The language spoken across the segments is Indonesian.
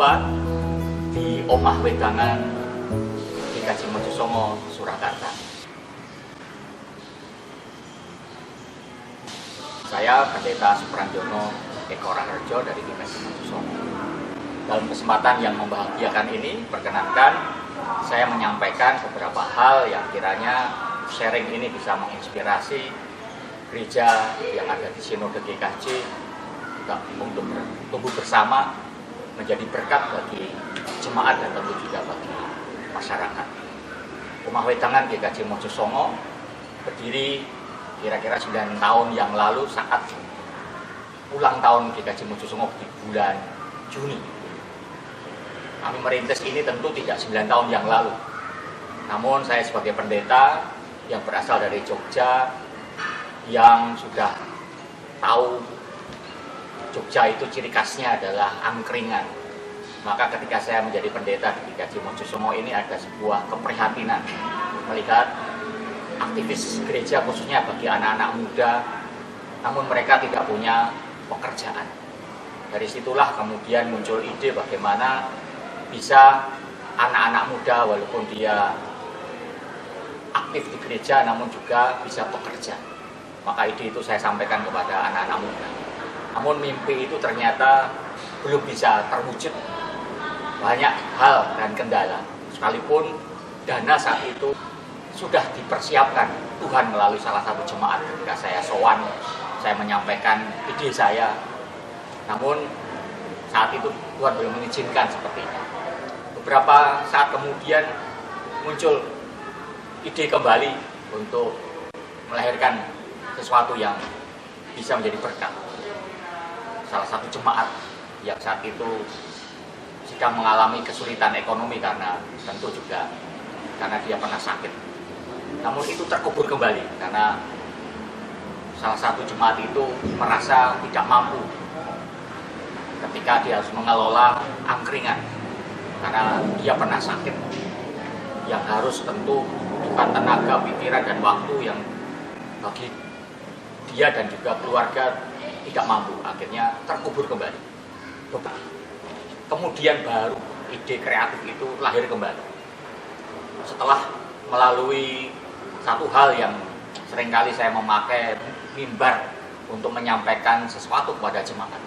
berjumpa di Omah Wedangan GKJ Mojosongo, Surakarta. Saya Pendeta Supranjono Eko Raharjo dari GKJ Mojosongo. Dalam kesempatan yang membahagiakan ini, perkenankan saya menyampaikan beberapa hal yang kiranya sharing ini bisa menginspirasi gereja yang ada di Sinode GKJ juga untuk tumbuh bersama menjadi berkat bagi jemaat dan tentu juga bagi masyarakat. Omah Wedangan GKJ Mojosongo berdiri kira-kira 9 tahun yang lalu saat ulang tahun GKJ Mojosongo di bulan Juni. Kami merintis ini tentu tidak 9 tahun yang lalu. Namun saya sebagai pendeta yang berasal dari Jogja, yang sudah tahu Jogja itu ciri khasnya adalah angkringan. Maka ketika saya menjadi pendeta di GKJ Mojosongo ini ada sebuah keprihatinan melihat aktivis gereja khususnya bagi anak-anak muda, namun mereka tidak punya pekerjaan. Dari situlah kemudian muncul ide bagaimana bisa anak-anak muda walaupun dia aktif di gereja namun juga bisa bekerja. Maka ide itu saya sampaikan kepada anak-anak muda. Namun mimpi itu ternyata belum bisa terwujud. Banyak hal dan kendala. Sekalipun dana saat itu sudah dipersiapkan Tuhan melalui salah satu jemaat ketika saya sowan, saya menyampaikan ide saya. Namun saat itu Tuhan belum mengizinkan sepertinya. Beberapa saat kemudian muncul ide kembali untuk melahirkan sesuatu yang bisa menjadi berkat. Salah satu jemaat yang saat itu sedang mengalami kesulitan ekonomi karena tentu juga karena dia pernah sakit. Namun itu terkubur kembali karena salah satu jemaat itu merasa tidak mampu ketika dia harus mengelola angkringan karena dia pernah sakit yang harus tentu membutuhkan tenaga, pikiran, dan waktu yang bagi dia dan juga keluarga tidak mampu. Akhirnya terkubur kembali. Kemudian baru ide kreatif itu lahir kembali setelah melalui satu hal yang seringkali saya memakai mimbar untuk menyampaikan sesuatu kepada jemaat.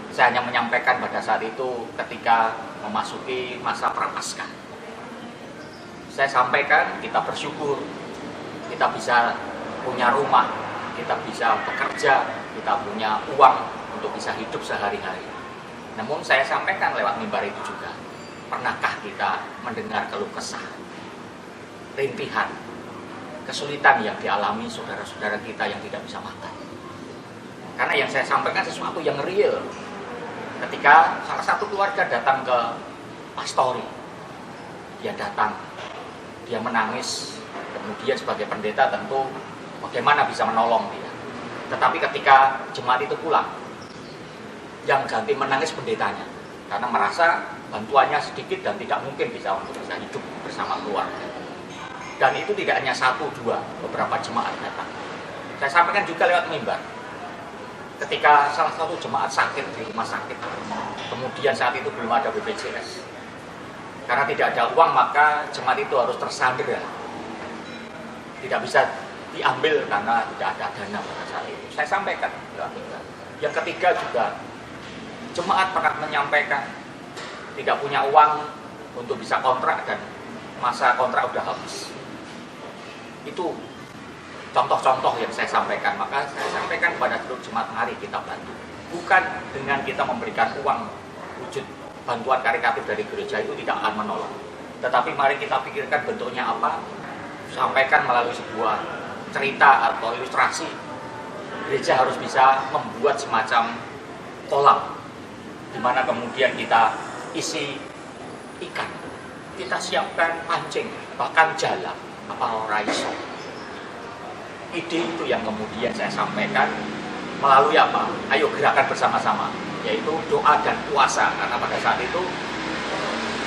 Saya hanya menyampaikan pada saat itu ketika memasuki masa prapaskah. Saya sampaikan kita bersyukur, kita bisa punya rumah, kita bisa bekerja, kita punya uang untuk bisa hidup sehari-hari. Namun saya sampaikan lewat mimbar itu juga, pernahkah kita mendengar keluh kesah, rintihan, kesulitan yang dialami saudara-saudara kita yang tidak bisa makan? Karena yang saya sampaikan sesuatu yang real. Ketika salah satu keluarga datang ke pastori, dia datang, dia menangis, kemudian sebagai pendeta tentu bagaimana bisa menolong dia. Tetapi ketika jemaat itu pulang, yang ganti menangis pendetanya, karena merasa bantuannya sedikit dan tidak mungkin bisa untuk bisa hidup bersama keluarga. Dan itu tidak hanya satu, dua, beberapa jemaat datang. Saya sampaikan juga lewat mimbar. Ketika salah satu jemaat sakit di rumah sakit, kemudian saat itu belum ada BPJS. Karena tidak ada uang, maka jemaat itu harus tersandera. Tidak bisa diambil karena tidak ada dana pada saat itu. Saya sampaikan. Yang ketiga juga, jemaat pernah menyampaikan tidak punya uang untuk bisa kontrak dan masa kontrak udah habis. Itu contoh-contoh yang saya sampaikan. Maka saya sampaikan kepada seluruh jemaat, mari kita bantu. Bukan dengan kita memberikan uang, wujud bantuan karitatif dari gereja itu tidak akan menolong. Tetapi mari kita pikirkan bentuknya apa, sampaikan melalui sebuah cerita atau ilustrasi. Gereja harus bisa membuat semacam kolam, di mana kemudian kita isi ikan, kita siapkan pancing, bahkan jala, apa raiso. Ide itu yang kemudian saya sampaikan melalui apa? Ayo gerakan bersama-sama, yaitu doa dan puasa. Karena pada saat itu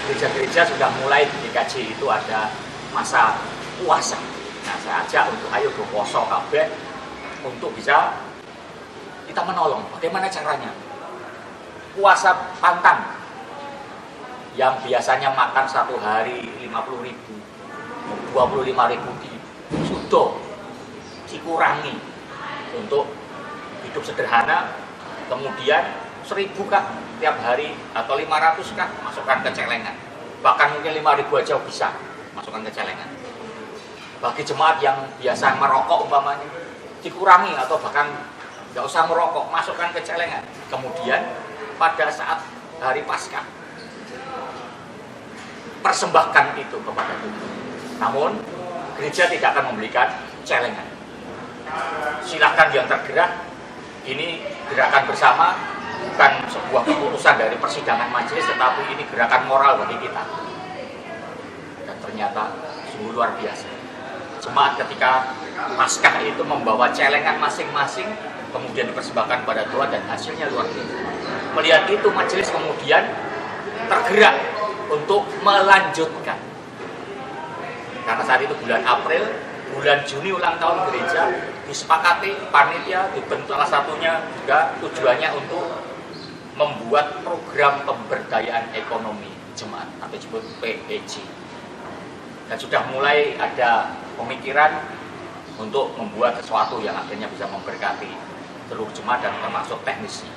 gereja-gereja sudah mulai di GKJ itu ada masa puasa. Nah, saya ajak untuk ayo berpuasa kabeh untuk bisa kita menolong. Bagaimana caranya? Puasa pantang. yang biasanya makan satu hari 50.000, 25.000 di sudo dikurangi untuk hidup sederhana, kemudian 1.000 kah tiap hari atau 500 kah masukkan ke celengan, bahkan mungkin 5.000 aja bisa masukkan ke celengan. Bagi jemaat yang biasa merokok umpamanya dikurangi atau bahkan nggak usah merokok, masukkan ke celengan. Kemudian pada saat hari Paskah persembahkan itu kepada Tuhan. Namun gereja tidak akan memberikan celengan. Silahkan yang tergerak, ini gerakan bersama, bukan sebuah keputusan dari persidangan majelis, tetapi ini gerakan moral bagi kita. Dan ternyata sungguh luar biasa. Jemaat ketika Paskah itu membawa celengan masing-masing, kemudian dipersembahkan pada Tuhan, dan hasilnya luar biasa. Melihat itu majelis kemudian tergerak untuk melanjutkan. Karena saat itu bulan April, bulan Juni ulang tahun gereja, disepakati panitia dibentuk, salah satunya juga tujuannya untuk membuat program pemberdayaan ekonomi jemaat atau disebut PEJ. Dan sudah mulai ada pemikiran untuk membuat sesuatu yang akhirnya bisa memberkati seluruh jemaat dan termasuk teknisnya.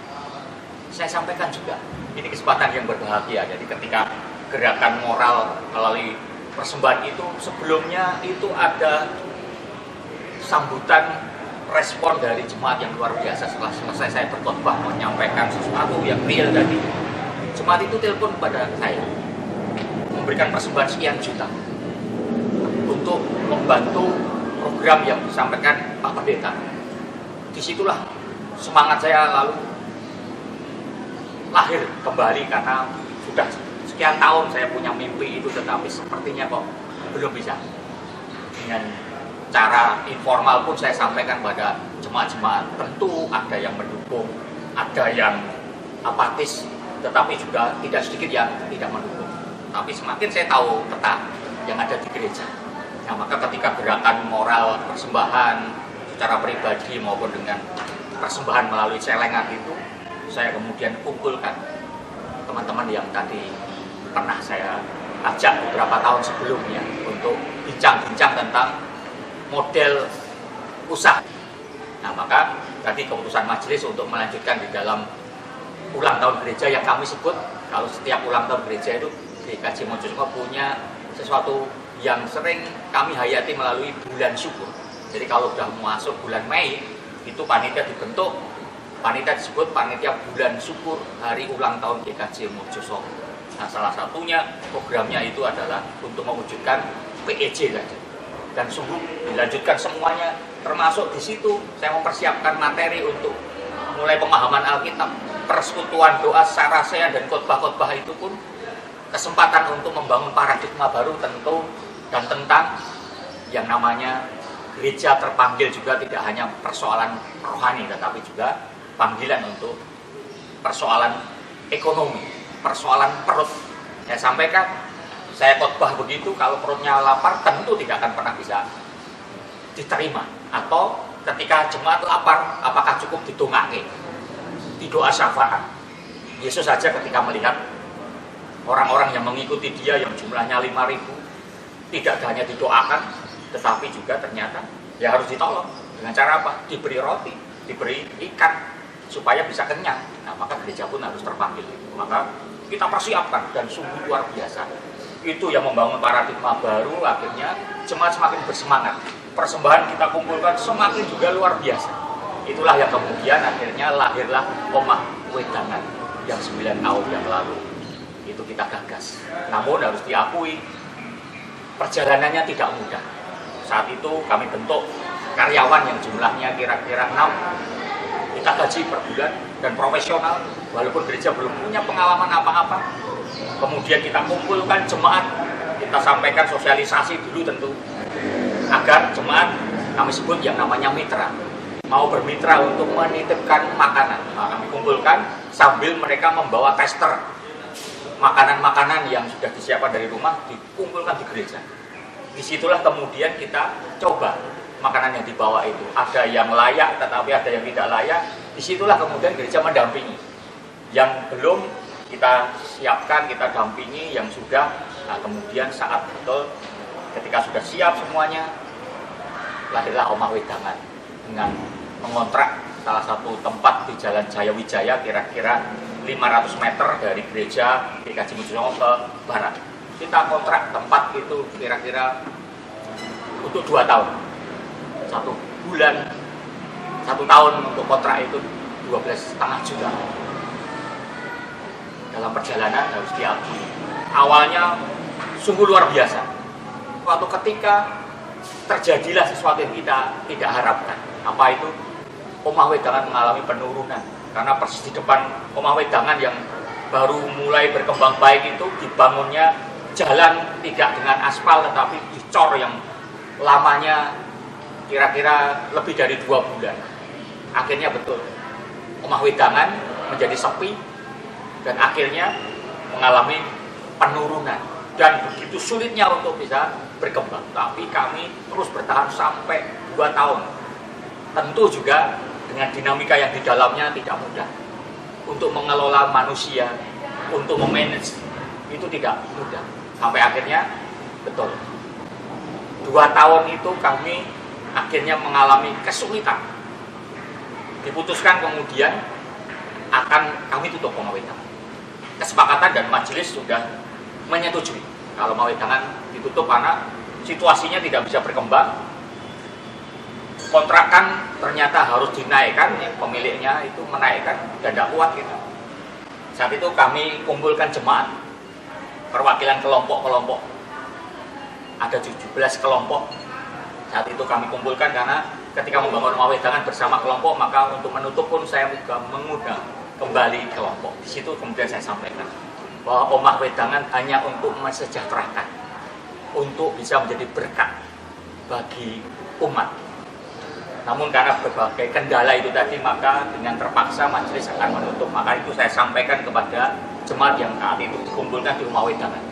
Saya sampaikan juga, ini kesempatan yang berbahagia. Jadi ketika gerakan moral melalui persembahan itu, sebelumnya itu ada sambutan respon dari jemaat yang luar biasa. Setelah selesai saya berkhotbah menyampaikan sesuatu yang real tadi, jemaat itu telepon kepada saya memberikan persembahan sekian juta untuk membantu program yang disampaikan Pak Pendeta. Disitulah semangat saya lalu lahir kembali, karena sudah sekian tahun saya punya mimpi itu, tetapi sepertinya kok belum bisa. Dengan cara informal pun saya sampaikan pada jemaat-jemaat, tentu ada yang mendukung, ada yang apatis, tetapi juga tidak sedikit yang tidak mendukung. Tapi semakin saya tahu peta yang ada di gereja, nah maka ketika gerakan moral persembahan secara pribadi maupun dengan persembahan melalui celengan itu, saya kemudian kumpulkan teman-teman yang tadi pernah saya ajak beberapa tahun sebelumnya untuk bincang-bincang tentang model usaha. Nah maka tadi keputusan majelis untuk melanjutkan di dalam ulang tahun gereja yang kami sebut, kalau setiap ulang tahun gereja itu GKJ Mojokerto punya sesuatu yang sering kami hayati melalui bulan syukur. Jadi kalau sudah masuk bulan Mei, itu panitia dibentuk, panitia disebut panitia bulan syukur hari ulang tahun GKJ Mojokerto. Nah salah satunya programnya itu adalah untuk mewujudkan PEJ saja. Dan sungguh dilanjutkan semuanya, termasuk di situ saya mempersiapkan materi untuk mulai pemahaman Alkitab, persekutuan doa sarasea dan khotbah-khotbah itu pun kesempatan untuk membangun paradigma baru tentu, dan tentang yang namanya gereja terpanggil juga tidak hanya persoalan rohani, tetapi juga panggilan untuk persoalan ekonomi, persoalan perut. Saya sampaikan, saya khotbah begitu, kalau perutnya lapar tentu tidak akan pernah bisa diterima. Atau ketika jemaat lapar, apakah cukup ditungake di doa syafaat? Yesus saja ketika melihat orang-orang yang mengikuti dia yang jumlahnya 5.000, tidak hanya didoakan, tetapi juga ternyata ya harus ditolong. Dengan cara apa? Diberi roti, diberi ikan, supaya bisa kenyang. Nah maka gereja pun harus terpanggil. Maka kita persiapkan, dan sungguh luar biasa. Itu yang membangun paradigma baru, akhirnya jemaat semakin bersemangat. Persembahan kita kumpulkan semakin juga luar biasa. Itulah yang kemudian akhirnya lahirlah Omah Wedangan yang 9 tahun yang lalu. Itu kita gagas. Namun harus diakui, perjalanannya tidak mudah. Saat itu kami bentuk karyawan yang jumlahnya kira-kira 6. Kita gaji per bulan dan profesional, walaupun gereja belum punya pengalaman apa-apa. Kemudian kita kumpulkan jemaat, kita sampaikan sosialisasi dulu tentu, agar jemaat kami sebut yang namanya mitra, mau bermitra untuk menitipkan makanan. Nah, kami kumpulkan sambil mereka membawa tester makanan-makanan yang sudah disiapkan dari rumah, dikumpulkan di gereja. Disitulah kemudian kita coba makanan yang dibawa itu, ada yang layak tetapi ada yang tidak layak. Disitulah kemudian gereja mendampingi yang belum kita siapkan, kita dampingi yang sudah. Nah, kemudian saat betul ketika sudah siap semuanya, lahirlah Omah Wedangan dengan mengontrak salah satu tempat di Jalan Jayawijaya, kira-kira 500 meter dari gereja GKJ Mojosongo ke barat. Kita kontrak tempat itu kira-kira untuk 2 tahun. 1 bulan, 1 tahun untuk kontrak itu 12,5 juta. Dalam perjalanan harus diakui, awalnya sungguh luar biasa. Waktu ketika terjadilah sesuatu yang kita tidak harapkan. Apa itu? Omah Wedangan mengalami penurunan. Karena persis di depan Omah Wedangan yang baru mulai berkembang baik itu dibangunnya jalan tidak dengan aspal tetapi dicor yang lamanya kira-kira lebih dari 2 bulan. Akhirnya betul, Omah Wedangan menjadi sepi dan akhirnya mengalami penurunan. Dan begitu sulitnya untuk bisa berkembang. Tapi kami terus bertahan sampai 2 tahun. Tentu juga dengan dinamika yang di dalamnya tidak mudah. Untuk mengelola manusia, untuk memanage, itu tidak mudah. Sampai akhirnya, betul, 2 tahun itu kami akhirnya mengalami kesulitan. Diputuskan kemudian akan kami tutup Omah Wedangan. Kesepakatan dan majelis sudah menyetujui kalau Omah Wedangan ditutup karena situasinya tidak bisa berkembang. Kontrakan ternyata harus dinaikkan, ya, pemiliknya itu menaikkan dan tidak kuat gitu. Saat itu kami kumpulkan jemaat, perwakilan kelompok-kelompok, ada 17 kelompok. Saat itu kami kumpulkan karena ketika membangun Omah Wedangan bersama kelompok, maka untuk menutup pun saya juga mengundang kembali kelompok. Di situ kemudian saya sampaikan bahwa Omah Wedangan hanya untuk mensejahterakan, untuk bisa menjadi berkat bagi umat. Namun karena berbagai kendala itu tadi, maka dengan terpaksa majelis akan menutup. Maka itu saya sampaikan kepada jemaat yang saat itu dikumpulkan di Omah Wedangan.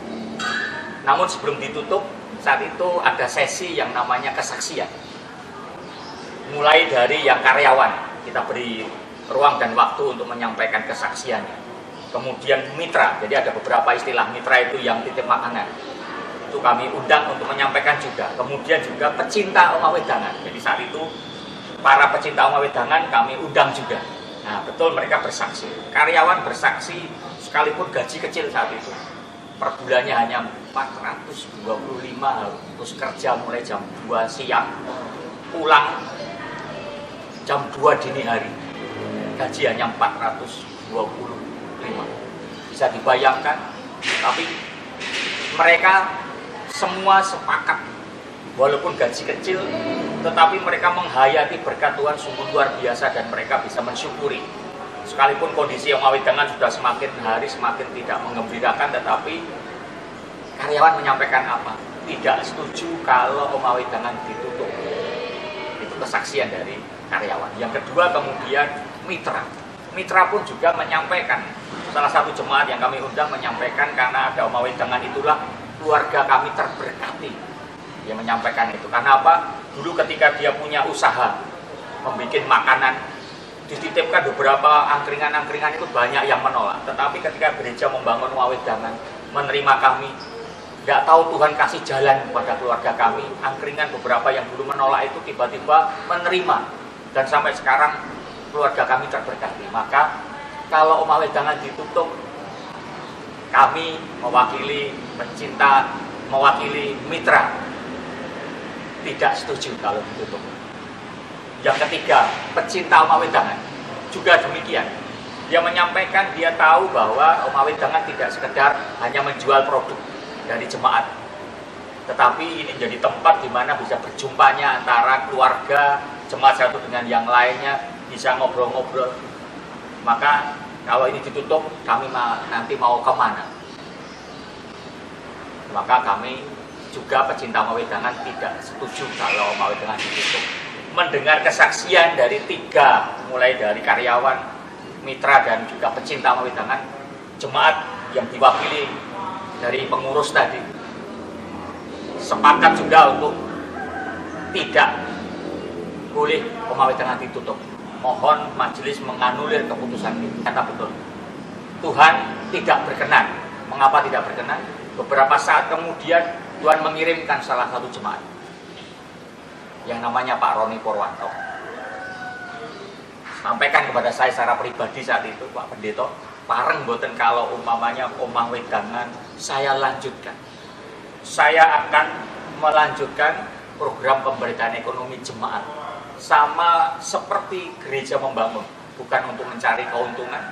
Namun sebelum ditutup, saat itu ada sesi yang namanya kesaksian. Mulai dari yang karyawan, kita beri ruang dan waktu untuk menyampaikan kesaksiannya. Kemudian mitra, jadi ada beberapa istilah mitra itu yang titip makanan. Itu kami undang untuk menyampaikan juga. Kemudian juga pecinta Omah Wedangan. Jadi saat itu para pecinta Omah Wedangan kami undang juga. Nah, betul mereka bersaksi. Karyawan bersaksi sekalipun gaji kecil saat itu. Per bulannya hanya 425, harus kerja mulai jam 2 siang, pulang jam 2 dini hari. Gaji hanya 425. Bisa dibayangkan, tapi mereka semua sepakat. Walaupun gaji kecil, tetapi mereka menghayati berkat Tuhan sungguh luar biasa dan mereka bisa mensyukuri. Sekalipun kondisi Omah Wedangan sudah semakin hari semakin tidak menggembirakan, tetapi karyawan menyampaikan apa? Tidak setuju kalau Omah Wedangan ditutup. Itu kesaksian dari karyawan. Yang kedua kemudian mitra. Mitra pun juga menyampaikan. Salah satu jemaat yang kami undang menyampaikan karena ada Omah Wedangan itulah keluarga kami terberkati. Dia menyampaikan itu karena apa? Dulu ketika dia punya usaha membuat makanan, dititipkan beberapa angkringan-angkringan itu banyak yang menolak. Tetapi ketika gereja membangun Omah Wedangan, menerima kami, nggak tahu Tuhan kasih jalan kepada keluarga kami. Angkringan beberapa yang dulu menolak itu tiba-tiba menerima, dan sampai sekarang keluarga kami terberkati. Maka kalau Omah Wedangan ditutup, kami mewakili pencinta, mewakili mitra, tidak setuju kalau ditutup. Yang ketiga, pecinta Omah Wedangan juga demikian. Dia menyampaikan dia tahu bahwa Omah Wedangan tidak sekedar hanya menjual produk dari jemaat, tetapi ini jadi tempat di mana bisa berjumpanya antara keluarga, jemaat satu dengan yang lainnya, bisa ngobrol-ngobrol. Maka kalau ini ditutup, kami nanti mau kemana? Maka kami juga pecinta Omah Wedangan tidak setuju kalau Omah Wedangan ditutup. Mendengar kesaksian dari 3, mulai dari karyawan, mitra, dan juga pecinta Omah Wedangan, jemaat yang diwakili dari pengurus tadi sepakat juga untuk tidak boleh Omah Wedangan ditutup. Mohon majelis menganulir keputusan itu. Kata betul. Tuhan tidak berkenan. Mengapa tidak berkenan? Beberapa saat kemudian Tuhan mengirimkan salah satu jemaat yang namanya Pak Roni Purwanto. Sampaikan kepada saya secara pribadi saat itu, Pak Pendeta, pareng boten kalau umpamanya omah wedangan saya lanjutkan. Saya akan melanjutkan program pemberdayaan ekonomi jemaat. Sama seperti gereja membangun, bukan untuk mencari keuntungan,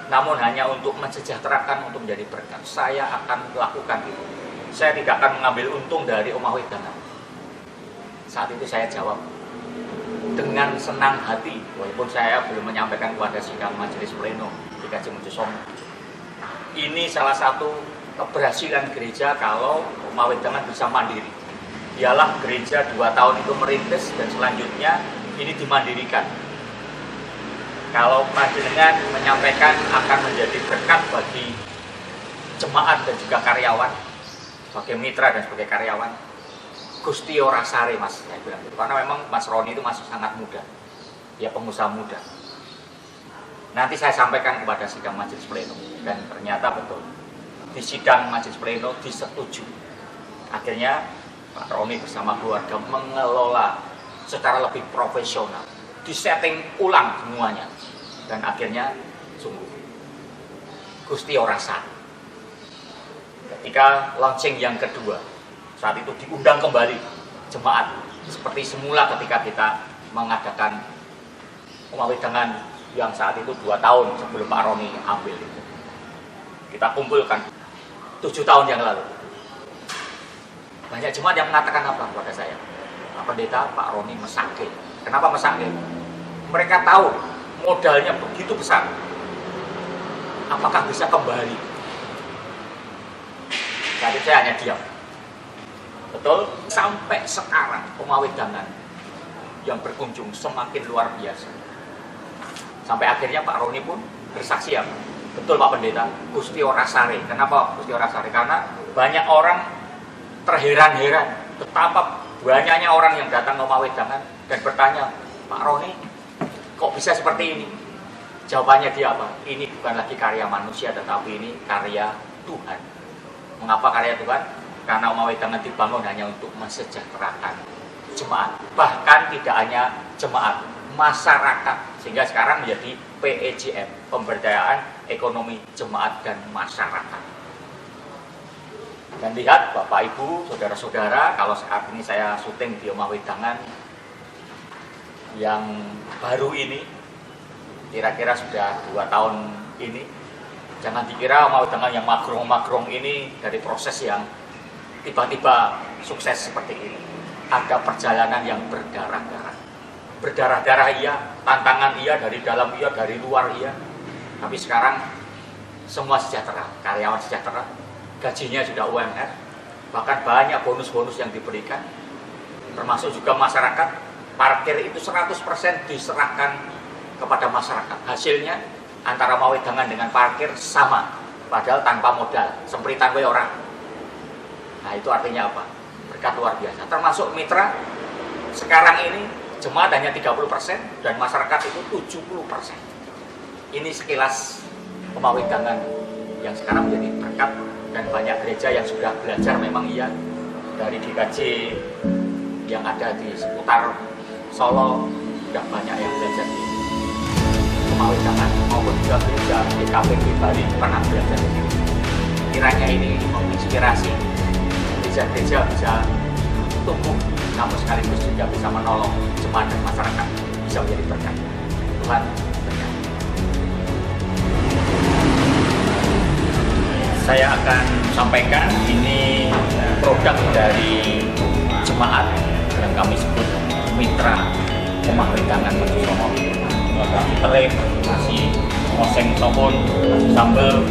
namun hanya untuk mensejahterakan, untuk menjadi berkat. Saya akan melakukan itu. Saya tidak akan mengambil untung dari omah wedangan. Saat itu saya jawab dengan senang hati, walaupun saya belum menyampaikan kepada sidang majelis pleno di GKJ Mojosomo. Ini salah satu keberhasilan gereja kalau omah wedangan bisa mandiri. Ialah gereja 2 tahun itu merintis dan selanjutnya ini dimandirikan. Kalau panjenengan menyampaikan akan menjadi berkat bagi jemaat dan juga karyawan, sebagai mitra dan sebagai karyawan, Gusti ora sare Mas, saya bilang gitu. Karena memang Mas Roni itu masih sangat muda, dia pengusaha muda. Nanti saya sampaikan kepada sidang majelis pleno dan ternyata betul di sidang majelis pleno disetujui. Akhirnya Pak Roni bersama keluarga mengelola secara lebih profesional, disetting ulang semuanya, dan akhirnya sungguh Gusti ora sare. Ketika launching yang kedua, saat itu diundang kembali jemaat seperti semula ketika kita mengadakan omah wedangan yang saat itu 2 tahun sebelum Pak Roni ambil itu. Kita kumpulkan 7 tahun yang lalu. Banyak jemaat yang mengatakan apa kepada saya? Pak Pendeta, Pak Roni mesake. Kenapa mesake? Mereka tahu modalnya begitu besar. Apakah bisa kembali? Jadi saya hanya diam. Betul, sampai sekarang omah wedangan yang berkunjung semakin luar biasa. Sampai akhirnya Pak Roni pun bersaksi ya, betul Pak Pendeta, Gusti ora sare. Kenapa Gusti ora sare? Karena banyak orang terheran-heran betapa banyaknya orang yang datang ke omah wedangan dan bertanya, Pak Roni, kok bisa seperti ini? Jawabannya dia apa? Ini bukan lagi karya manusia, tetapi ini karya Tuhan. Mengapa karya Tuhan? Karena omah wedangan dibangun hanya untuk mensejahterakan jemaat. Bahkan tidak hanya jemaat, masyarakat. Sehingga sekarang menjadi PEJM, Pemberdayaan Ekonomi Jemaat dan Masyarakat. Dan lihat Bapak Ibu, saudara-saudara, kalau saat ini saya syuting di omah wedangan yang baru ini, kira-kira sudah 2 tahun ini. Jangan dikira omah wedangan yang magrong-magrong ini dari proses yang tiba-tiba sukses seperti ini. Ada perjalanan yang berdarah-darah. Berdarah-darah iya, tantangan iya, dari dalam iya, dari luar iya. Tapi sekarang semua sejahtera, karyawan sejahtera, gajinya sudah UMR, bahkan banyak bonus-bonus yang diberikan. Termasuk juga masyarakat, parkir itu 100% diserahkan kepada masyarakat. Hasilnya antara omah wedangan dengan parkir sama, padahal tanpa modal, sempritan we orang. Nah itu artinya apa? Berkat luar biasa. Termasuk mitra, sekarang ini jemaat hanya 30% dan masyarakat itu 70%. Ini sekilas omah wedangan yang sekarang menjadi berkat, dan banyak gereja yang sudah belajar memang iya dari GKJ yang ada di seputar Solo, sudah banyak yang belajar di omah wedangan, maupun juga gereja GKP di Bali pernah belajar di sini. Kiranya ini menginspirasi gereja-gereja bisa tumbuh, namun sekaligus juga bisa menolong jemaat dan masyarakat, bisa menjadi berkat. Tuhan berkati. Saya akan sampaikan ini produk dari jemaat yang kami sebut mitra omah wedangan Mojosomo. Ada telur, nasi oseng somun, nasi sambal,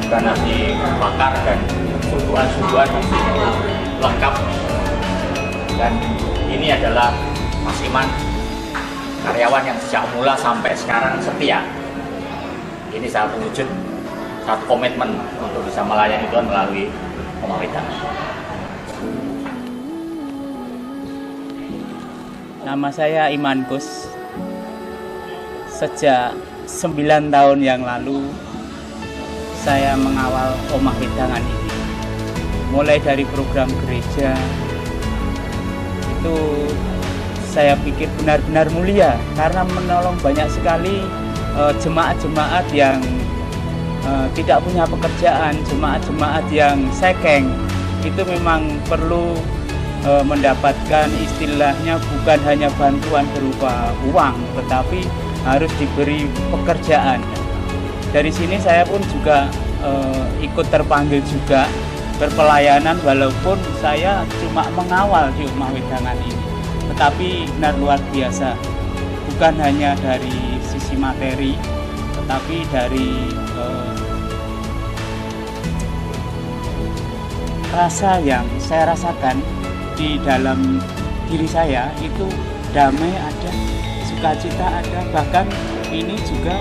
juga nasi bakar, dan suguhan-suguhan lengkap. Dan ini adalah Mas Iman, karyawan yang sejak mula sampai sekarang setia. Ini satu wujud, satu komitmen untuk bisa melayani Tuhan melalui omah wedangan. Nama saya Iman Gus. Sejak 9 tahun yang lalu saya mengawal Omah Wedangan ini. Mulai dari program gereja, itu saya pikir benar-benar mulia karena menolong banyak sekali jemaat-jemaat yang tidak punya pekerjaan, jemaat-jemaat yang sekeng. Itu memang perlu mendapatkan istilahnya bukan hanya bantuan berupa uang, tetapi harus diberi pekerjaan. Dari sini saya pun juga ikut terpanggil juga berpelayanan, walaupun saya cuma mengawal di Omah Wedangan ini, tetapi benar luar biasa. Bukan hanya dari sisi materi, tetapi dari rasa yang saya rasakan di dalam diri saya itu damai ada, sukacita ada, bahkan ini juga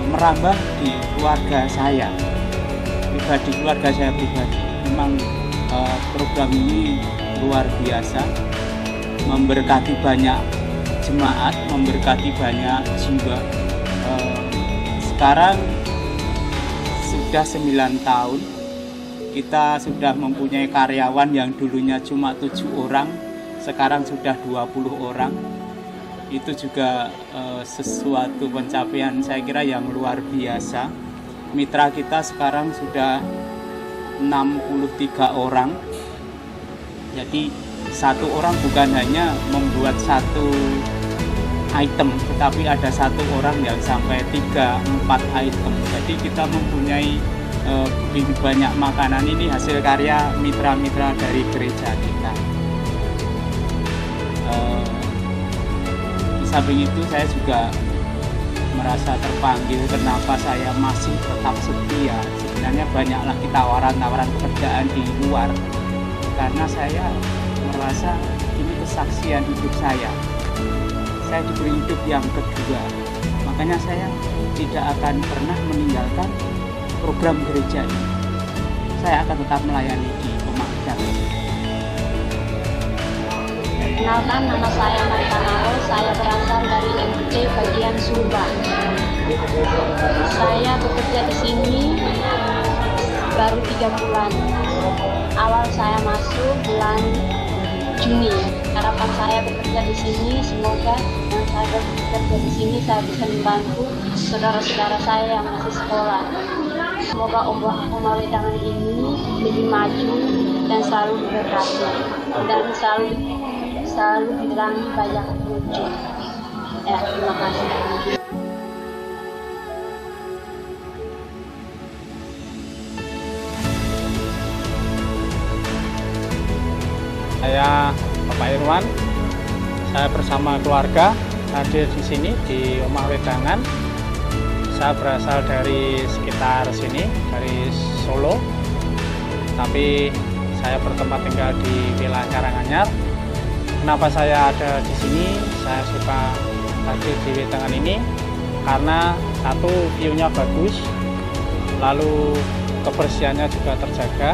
merambah di keluarga saya pribadi. Memang program ini luar biasa, memberkati banyak jemaat, memberkati banyak jiwa. Sekarang sudah 9 tahun kita sudah mempunyai karyawan yang dulunya cuma 7 orang, sekarang sudah 20 orang. Itu juga sesuatu pencapaian saya kira yang luar biasa. Mitra kita sekarang sudah 63 orang. Jadi satu orang bukan hanya membuat satu item, tetapi ada satu orang yang sampai 3-4 item. Jadi kita mempunyai begitu banyak makanan. Ini hasil karya mitra-mitra dari gereja kita. Di samping itu saya juga merasa terpanggil kenapa saya masih tetap setia. Sebenarnya banyak lagi tawaran-tawaran pekerjaan di luar, karena saya merasa ini kesaksian hidup saya diberi hidup yang kedua. Makanya saya tidak akan pernah meninggalkan program gereja ini. Saya akan tetap melayani di Omah Wedangan. Kenalkan, nama saya Marta Naro, saya berasal dari MT bagian Sumba. Saya bekerja di sini baru 3 bulan. Awal saya masuk bulan Juni. Harapan saya bekerja di sini, semoga dengan saya bekerja di sini saya bisa membantu saudara-saudara saya yang masih sekolah. Semoga Omah Wedangan ini lebih maju dan selalu diberkati dan selalu dibilangi banyak pengunjung. Ya, terima kasih. Saya Bapak Irwan, saya bersama keluarga hadir di sini di Omah Wedangan. Saya berasal dari sekitar sini, dari Solo, tapi saya bertempat tinggal di wilayah Karanganyar. Kenapa saya ada di sini? Saya suka hadir di Wedangan ini karena satu, view-nya bagus, lalu kebersihannya juga terjaga,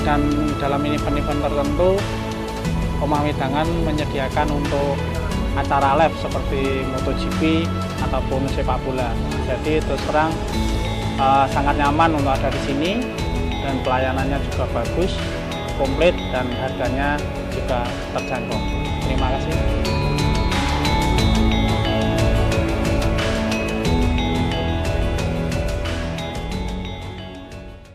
dan dalam event-event tertentu Omah Wedangan menyediakan untuk acara live seperti MotoGP ataupun sepak bola. Jadi terus terang sangat nyaman untuk ada di sini, dan pelayanannya juga bagus, komplit, dan harganya juga terjangkau. Terima kasih.